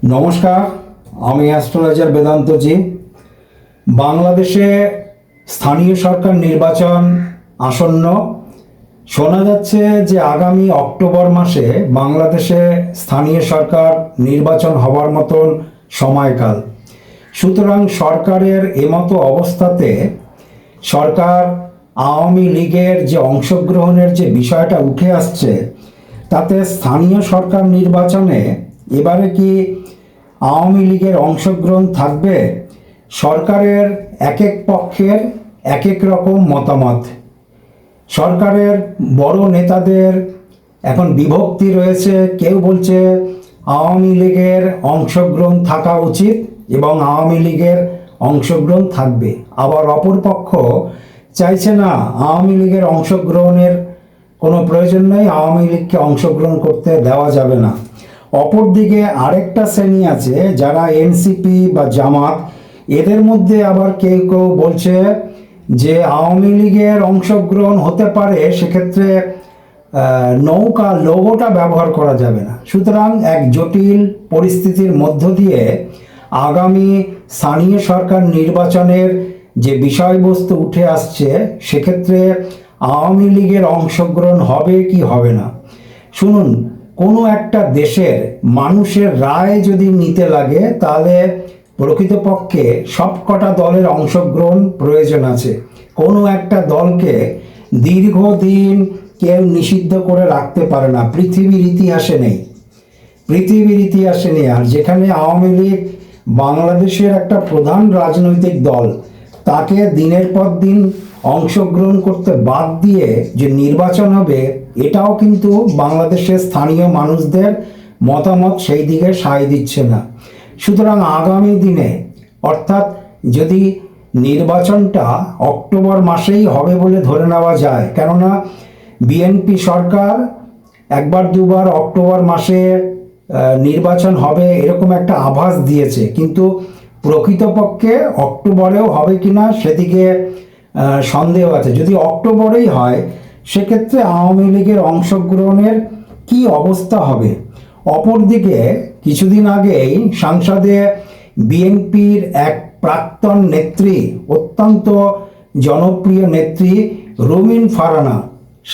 নমস্কার, আমি অ্যাস্ট্রোলজার বেদান্তজি। বাংলাদেশে স্থানীয় সরকার নির্বাচন আসন্ন। শোনা যাচ্ছে যে আগামী অক্টোবর মাসে বাংলাদেশে স্থানীয় সরকার নির্বাচন হবার মতন সময়কাল। সুতরাং সরকারের এমতো অবস্থাতে সরকার আওয়ামী লীগের যে অংশগ্রহণের যে বিষয়টা উঠে আসছে, তাতে স্থানীয় সরকার নির্বাচনে এবারে কি আওয়ামী লীগের অংশগ্রহণ থাকবে? সরকারের এক এক পক্ষের এক এক রকম মতামত। সরকারের বড় নেতাদের এখন বিভক্তি রয়েছে। কেউ বলছে আওয়ামী লীগের অংশগ্রহণ থাকা উচিত এবং আওয়ামী লীগের অংশগ্রহণ থাকবে, আবার অপর পক্ষ চাইছে না, আওয়ামী লীগের অংশগ্রহণের কোনো প্রয়োজন নেই, আওয়ামী লীগকে অংশগ্রহণ করতে দেওয়া যাবে না। অপরদিকে আরেকটা শ্রেণী আছে যারা এনসিপি বা জামাত, এদের মধ্যে আবার কেউ কেউ বলছে যে আওয়ামী লীগের অংশগ্রহণ হতে পারে, সেক্ষেত্রে নৌকা লোগোটা ব্যবহার করা যাবে না। সুতরাং এক জটিল পরিস্থিতির মধ্য দিয়ে আগামী স্থানীয় সরকার নির্বাচনের যে বিষয়বস্তু উঠে আসছে, সেক্ষেত্রে আওয়ামী লীগের অংশগ্রহণ হবে কি হবে না। শুনুন, কোনো একটা দেশের মানুষের রায় যদি নিতে লাগে, তাহলে প্রকৃতপক্ষে সবকটা দলের অংশগ্রহণ প্রয়োজন আছে। কোনো একটা দলকে দীর্ঘদিন কেউ নিষিদ্ধ করে রাখতে পারে না, পৃথিবীর ইতিহাসে নেই, পৃথিবীর ইতিহাসে নেই। আর যেখানে আওয়ামী লীগ বাংলাদেশের একটা প্রধান রাজনৈতিক দল, তাকে দিনের পর দিন অংশগ্রহণ করতে বাদ দিয়ে যে নির্বাচন হবে, এটাও কিন্তু বাংলাদেশের স্থানীয় মানুষদের মতামত সেই দিকে সায় দিচ্ছে না। সুতরাং আগামী দিনে, অর্থাৎ যদি নির্বাচনটা অক্টোবর মাসেই হবে বলে ধরে নেওয়া যায়, কেননা বিএনপি সরকার একবার দুবার অক্টোবর মাসে নির্বাচন হবে এরকম একটা আভাস দিয়েছে, কিন্তু প্রকৃতপক্ষে অক্টোবরেও হবে কিনা সেদিকে সন্দেহ আছে। যদি অক্টোবরেই হয়, সেক্ষেত্রে আওয়ামী লীগের অংশগ্রহণের কি অবস্থা হবে? অপরদিকে কিছুদিন আগেই সংসদে বিএনপির এক প্রাক্তন নেত্রী, অত্যন্ত জনপ্রিয় নেত্রী রুমিন ফারানা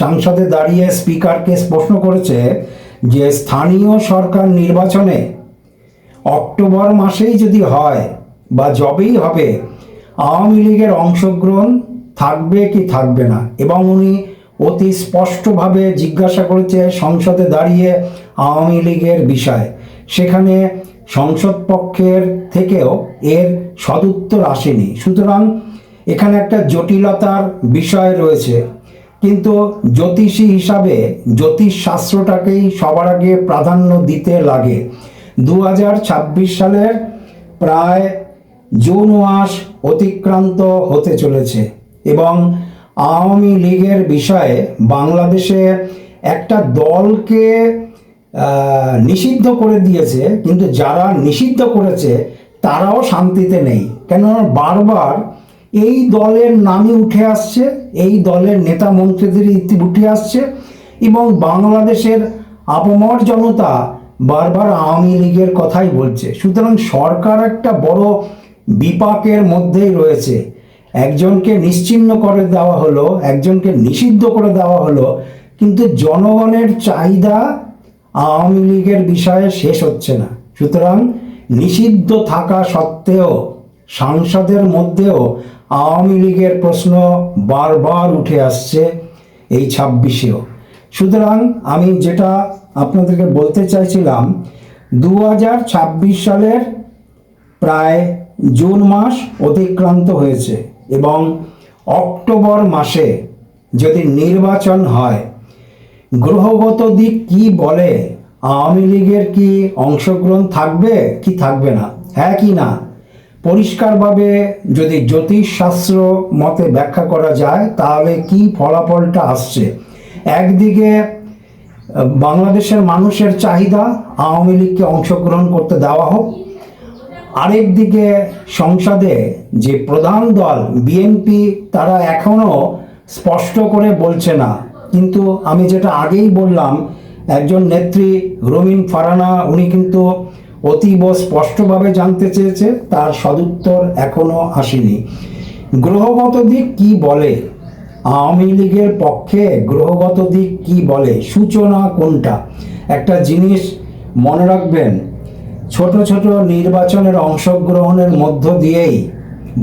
সংসদে দাঁড়িয়ে স্পিকারকে প্রশ্ন করেছে যে স্থানীয় সরকার নির্বাচনে অক্টোবর মাসেই যদি হয় বা যবেই হবে, আওয়ামী লীগের অংশগ্রহণ থাকবে কি থাকবে না। এবং উনি অতি স্পষ্টভাবে জিজ্ঞাসা করেছে সংসদে দাঁড়িয়ে আওয়ামী লীগের বিষয়। সেখানে সংসদ পক্ষের থেকেও এর সদুত্তর আসেনি। সুতরাং এখানে একটা জটিলতার বিষয় রয়েছে। কিন্তু জ্যোতিষী হিসাবে জ্যোতিষ শাস্ত্রটাকেই সবার আগে প্রাধান্য দিতে লাগে। 2026 সালের প্রায় জুন মাস অতিক্রান্ত হতে চলেছে এবং আওয়ামী লীগের বিষয়ে বাংলাদেশে একটা দলকে নিষিদ্ধ করে দিয়েছে, কিন্তু যারা নিষিদ্ধ করেছে তারাও শান্তিতে নেই। কেননা বারবার এই দলের নামই উঠে আসছে, এই দলের নেতা মন্ত্রীদের উঠে আসছে এবং বাংলাদেশের আপামর জনতা বারবার আওয়ামী লীগের কথাই বলছে। সুতরাং সরকার একটা বড় বিপাকের মধ্যেই রয়েছে। একজনকে নিশ্চিহ্ন করে দেওয়া হলো, একজনকে নিষিদ্ধ করে দেওয়া হলো, কিন্তু জনগণের চাহিদা আওয়ামী লীগের বিষয়ে শেষ হচ্ছে না। সুতরাং নিষিদ্ধ থাকা সত্ত্বেও সংসদের মধ্যেও আওয়ামী লীগের প্রশ্ন বারবার উঠে আসছে এই 26-এও। সুতরাং আমি যেটা আপনাদেরকে বলতে চাইছিলাম, 2026 সালের প্রায় জুন মাস অতিক্রান্ত হয়েছে এবং অক্টোবর মাসে যদি নির্বাচন হয়, গ্রহগত দিক কি বলে? আওয়ামী লীগের কি অংশগ্রহণ থাকবে কি থাকবে না, হ্যাঁ কি না? পরিষ্কারভাবে যদি জ্যোতিষশাস্ত্র মতে ব্যাখ্যা করা যায়, তাহলে কি ফলাফলটা আসছে? একদিকে বাংলাদেশের মানুষের চাহিদা আওয়ামী লীগকে অংশগ্রহণ করতে দেওয়া হোক, আরেকদিকে সংসদে যে প্রধান দল বিএনপি, তারা এখনও স্পষ্ট করে বলছে না। কিন্তু আমি যেটা আগেই বললাম, একজন নেত্রী রুমিন ফারানা, উনি কিন্তু অতীব স্পষ্টভাবে জানতে চেয়েছে, তার সদুত্তর এখনো আসেনি। গ্রহগত দিক কি বলে? আওয়ামী লীগের পক্ষে গ্রহগত দিক কি বলে? সূচনা কোনটা? একটা জিনিস মনে রাখবেন, ছোট ছোট নির্বাচনের অংশগ্রহণের মধ্য দিয়েই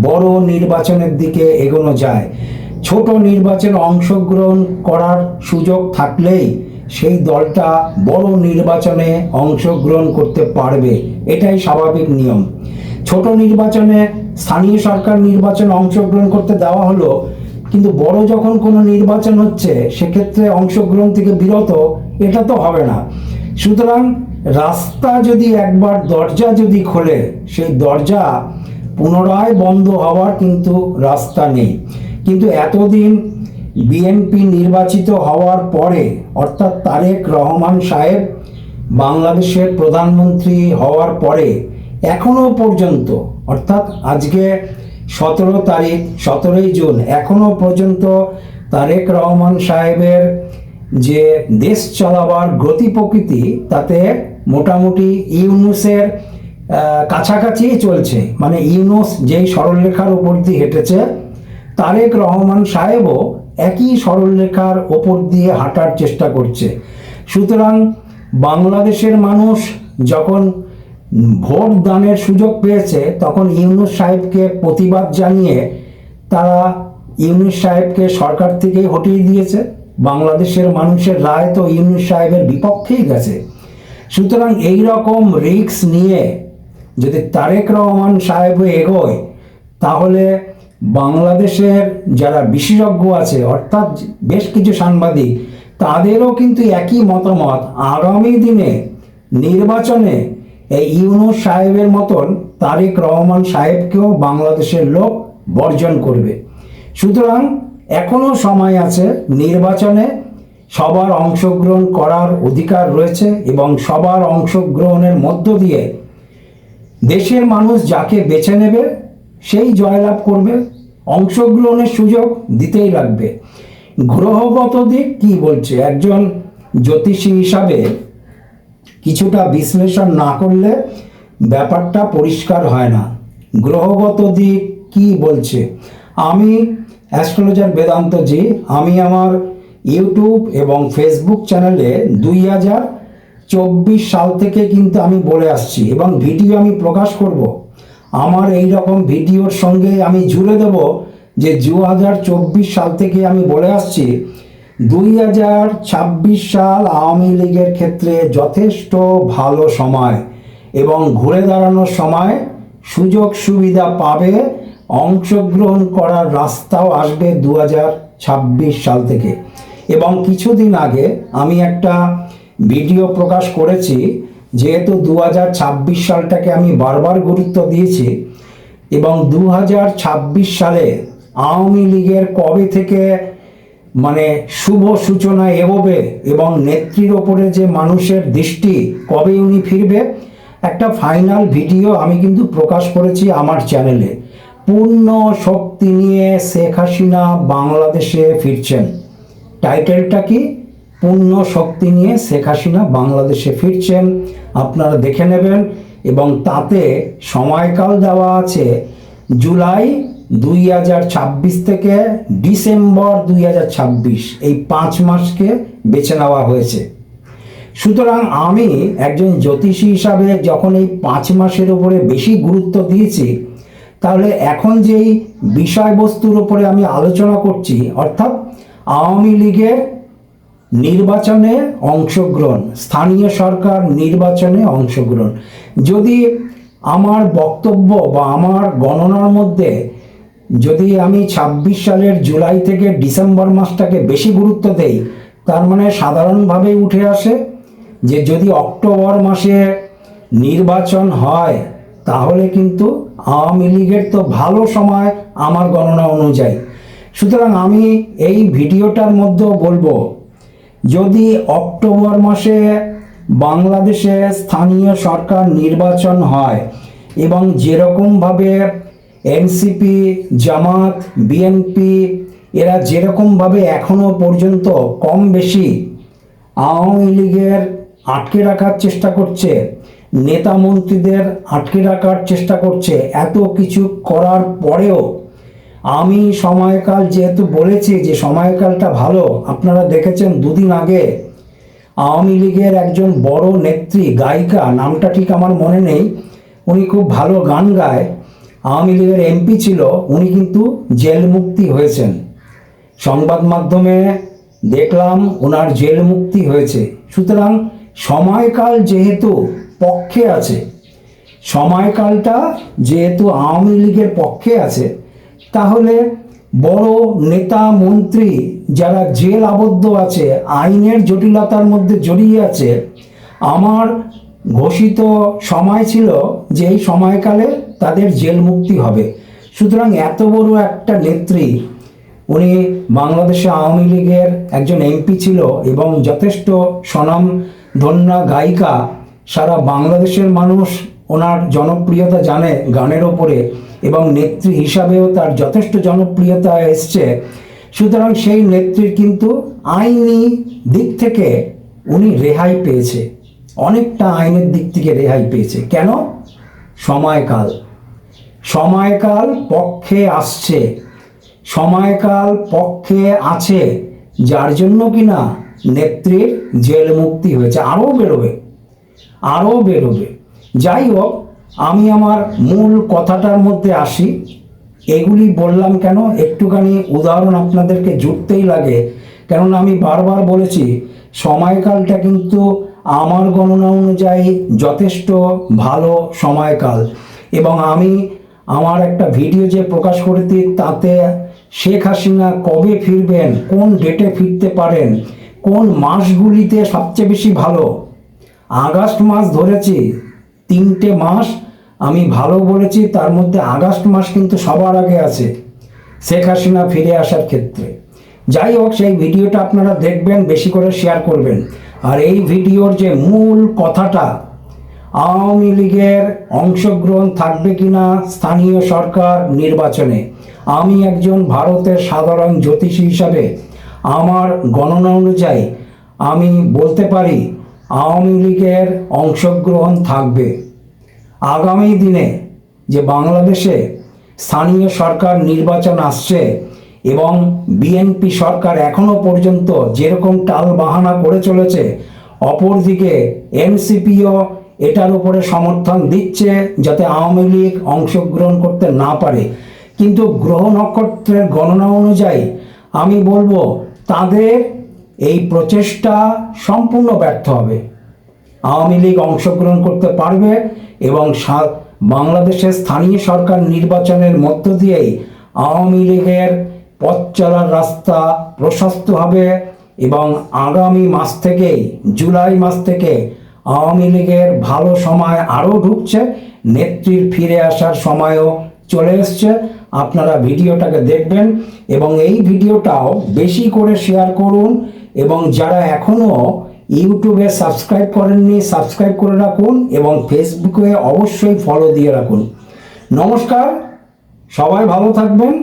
বড় নির্বাচনের দিকে এগোনো যায়। ছোট নির্বাচনে অংশগ্রহণ করার সুযোগ থাকলেই সেই দলটা বড় নির্বাচনে অংশগ্রহণ করতে পারবে, এটাই স্বাভাবিক নিয়ম। ছোট নির্বাচনে, স্থানীয় সরকার নির্বাচনে অংশগ্রহণ করতে দেওয়া হলো, কিন্তু বড় যখন কোনো নির্বাচন হচ্ছে সেক্ষেত্রে অংশগ্রহণ থেকে বিরত, এটা তো হবে না। সুতরাং রাস্তা যদি একবার, দরজা যদি খোলে, সেই দরজা পুনরায় বন্ধ হওয়ার কিন্তু রাস্তা নেই। কিন্তু এতদিন বিএনপি নির্বাচিত হওয়ার পরে, অর্থাৎ তারেক রহমান সাহেব বাংলাদেশের প্রধানমন্ত্রী হওয়ার পরে এখনো পর্যন্ত, অর্থাৎ আজকে 17 জুন, এখনো পর্যন্ত তারেক রহমান সাহেবের যে দেশ চালাবার গতি প্রকৃতি, তাতে মোটামুটি ইউনূসের কাছাকাছি চলছে। মানে ইউনূস যেই সরলরেখার উপর দিয়ে হেঁটেছে, তারেক রহমান সাহেবও একই সরলরেখার ওপর দিয়ে হাঁটার চেষ্টা করছে। সুতরাং বাংলাদেশের মানুষ যখন ভোট দানের সুযোগ পেয়েছে, তখন ইউনূস সাহেবকে প্রতিবাদ জানিয়ে তারা ইউনূস সাহেবকে সরকার থেকেই হটিয়ে দিয়েছে। বাংলাদেশের মানুষের রায় তো ইউনূস সাহেবের বিপক্ষেই গেছে। সুতরাং এই রকম রিস্ক নিয়ে যদি তারেক রহমান সাহেব এগোয়, তাহলে বাংলাদেশের যারা বিশেষজ্ঞ আছে, অর্থাৎ বেশ কিছু সাংবাদিক, তাদেরও কিন্তু একই মতামত। আগামী দিনে নির্বাচনে এই ইউনূস সাহেবের মতন তারেক রহমান সাহেবকেও বাংলাদেশের লোক বর্জন করবে। সুতরাং এখনো সময় আছে, নির্বাচনে সবার অংশগ্রহণ করার অধিকার রয়েছে এবং সবার অংশগ্রহণের মধ্য দিয়ে দেশের মানুষ যাকে বেছে নেবে সেই জয়লাভ করবে। অংশগ্রহণের সুযোগ দিতেই লাগবে। গ্রহগত দিক কি বলছে? একজন জ্যোতিষী হিসাবে কিছুটা বিশ্লেষণ না করলে ব্যাপারটা পরিষ্কার হয় না। গ্রহগত দিক কি বলছে? আমি অ্যাস্ট্রোলজার বেদান্তজি, আমি আমার ইউটিউব এবং ফেসবুক চ্যানেলে 2024 সাল থেকে কিন্তু আমি বলে আসছি এবং ভিডিও আমি প্রকাশ করব। আমার এই রকম ভিডিওর সঙ্গে আমি জুড়ে দেব যে 2024 সাল থেকে আমি বলে আসছি 2026 সাল আওয়ামী লীগের ক্ষেত্রে যথেষ্ট ভালো সময় এবং ঘুরে দাঁড়ানোর সময়, সুযোগ সুবিধা পাবে, অংশগ্রহণ করার রাস্তাও আসবে 2026 সাল থেকে। এবং কিছুদিন আগে আমি একটা ভিডিও প্রকাশ করেছি, যেহেতু 2026 সালটাকে আমি বারবার গুরুত্ব দিয়েছি এবং 2026 সালে আওয়ামী লীগের কবে থেকে মানে শুভ সূচনা এগোবে এবং নেত্রীর ওপরে যে মানুষের দৃষ্টি, কবে উনি ফিরবে, একটা ফাইনাল ভিডিও আমি কিন্তু প্রকাশ করেছি আমার চ্যানেলে। পূর্ণ শক্তি নিয়ে শেখ হাসিনা বাংলাদেশে ফিরছেন। টাইটেলটা কি? পূর্ণ শক্তি নিয়ে শেখ হাসিনা বাংলাদেশে ফিরছেন। আপনারা দেখে নেবেন এবং তাতে সময়কাল দেওয়া আছে জুলাই 2026 থেকে ডিসেম্বর 2026, এই 5 মাসকে বেছে নেওয়া হয়েছে। সুতরাং আমি একজন জ্যোতিষী হিসাবে যখন এই 5 মাসের উপরে বেশি গুরুত্ব দিয়েছি, তাহলে এখন যেই বিষয়বস্তুর উপরে আমি আলোচনা করছি, অর্থাৎ আওয়ামী লীগের নির্বাচনে অংশগ্রহণ, স্থানীয় সরকার নির্বাচনে অংশগ্রহণ, যদি আমার বক্তব্য বা আমার গণনার মধ্যে যদি আমি 26 সালের জুলাই থেকে ডিসেম্বর মাসটাকে বেশি গুরুত্ব দেই, তার মানে সাধারণভাবেই উঠে আসে যে যদি অক্টোবর মাসে নির্বাচন হয়, তাহলে কিন্তু আওয়ামী লীগের তো ভালো সময় আমার গণনা অনুযায়ী। সুতরাং আমি এই ভিডিওটার মধ্যেও বলবো, যদি অক্টোবর মাসে বাংলাদেশে স্থানীয় সরকার নির্বাচন হয় এবং যেরকমভাবে এনসিপি, জামাত, বিএনপি এরা যেরকমভাবে এখনো পর্যন্ত কম বেশি আওয়ামী লীগের আটকে রাখার চেষ্টা করছে, নেতা মন্ত্রীদের আটকে রাখার চেষ্টা করছে। এত কিছু করার পরেও আমি সময়কাল যেহেতু বলেছি যে সময়কালটা ভালো, আপনারা দেখেছেন দুদিন আগে আওয়ামী লীগের একজন বড় নেত্রী, গায়িকা, নামটা ঠিক আমার মনে নেই, উনি খুব ভালো গান গায়, আওয়ামী লীগের এমপি ছিল, উনি কিন্তু জেল মুক্তি হয়েছেন। সংবাদ মাধ্যমে দেখলাম ওনার জেল মুক্তি হয়েছে। সুতরাং সময়কাল যেহেতু পক্ষে আছে, সময়কালটা যেহেতু আওয়ামী লীগের পক্ষে আছে, তাহলে বড় নেতা মন্ত্রী যারা জেল আবদ্ধ আছে, আইনের জটিলতার মধ্যে জড়িয়ে আছে, আমার ঘোষিত সময় ছিল যে এই সময়কালে তাদের জেল মুক্তি হবে। সুতরাং এত বড় একটা নেত্রী, উনি বাংলাদেশে আওয়ামী লীগের একজন এমপি ছিল এবং যথেষ্ট স্বনামধন্যা গায়িকা, সারা বাংলাদেশের মানুষ ওনার জনপ্রিয়তা জানে গানের ওপরে, এবং নেত্রী হিসাবেও তার যথেষ্ট জনপ্রিয়তা এসছে। সুতরাং সেই নেত্রীর কিন্তু আইনি দিক থেকে উনি রেহাই পেয়েছে, অনেকটা আইনের দিক থেকে রেহাই পেয়েছে। কেন? সময়কাল, সময়কাল পক্ষে আসছে, সময়কাল পক্ষে আছে, যার জন্য কিনা নেত্রীর জেল মুক্তি হয়েছে। আরও বেরোবে, আরও বেরোবে। যাই হোক, আমি আমার মূল কথাটার মধ্যে আসি। এগুলি বললাম কেন, একটুখানি উদাহরণ আপনাদেরকে জুটতেই লাগে, কেননা আমি বারবার বলেছি সময়কালটা কিন্তু আমার গণনা অনুযায়ী যথেষ্ট ভালো সময়কাল। এবং আমি আমার একটা ভিডিও যে প্রকাশ করেছি, তাতে শেখ হাসিনা কবে ফিরবেন, কোন ডেটে ফিরতে পারেন, কোন মাসগুলিতে সবচেয়ে বেশি ভালো, আগস্ট মাস ধরেছি, 3টে মাস আমি ভালো বলেছি, তার মধ্যে আগস্ট মাস কিন্তু সবার আগে আছে শেখ হাসিনা ফিরে আসার ক্ষেত্রে। যাই হোক, সেই ভিডিওটা আপনারা দেখবেন, বেশি করে শেয়ার করবেন। আর এই ভিডিওর যে মূল কথাটা, আওয়ামী লীগের অংশগ্রহণ থাকবে কিনা স্থানীয় সরকার নির্বাচনে, আমি একজন ভারতের সাধারণ জ্যোতিষী হিসাবে আমার গণনা অনুযায়ী আমি বলতে পারি আওয়ামী লীগের অংশগ্রহণ থাকবে। আগামী দিনে যে বাংলাদেশে স্থানীয় সরকার নির্বাচন আসছে এবং বিএনপি সরকার এখনো পর্যন্ত যেরকম টাল বাহানা করে চলেছে, অপরদিকে এনসিপিও এটার উপরে সমর্থন দিচ্ছে যাতে আওয়ামী লীগ অংশগ্রহণ করতে না পারে। কিন্তু গ্রহ নক্ষত্রের গণনা অনুযায়ী আমি বলবো তাদের এই প্রচেষ্টা সম্পূর্ণ ব্যর্থ হবে। আওয়ামী লীগ অংশগ্রহণ করতে পারবে এবং বাংলাদেশের স্থানীয় সরকার নির্বাচনের মধ্য দিয়েই আওয়ামী লীগের পথ চলার রাস্তা প্রশস্ত হবে। এবং আগামী মাস থেকেই, জুলাই মাস থেকে আওয়ামী লীগের ভালো সময় আরও ঢুকছে, নেত্রীর ফিরে আসার সময়ও চলে এসছে। আপনারা ভিডিওটাকে দেখবেন এবং এই ভিডিওটাও বেশি করে শেয়ার করুন, এবং যারা এখনও ইউটিউবে সাবস্ক্রাইব করেননি সাবস্ক্রাইব করে রাখুন, এবং ফেসবুকে অবশ্যই ফলো দিয়ে রাখুন। নমস্কার, সবাই ভালো থাকবেন।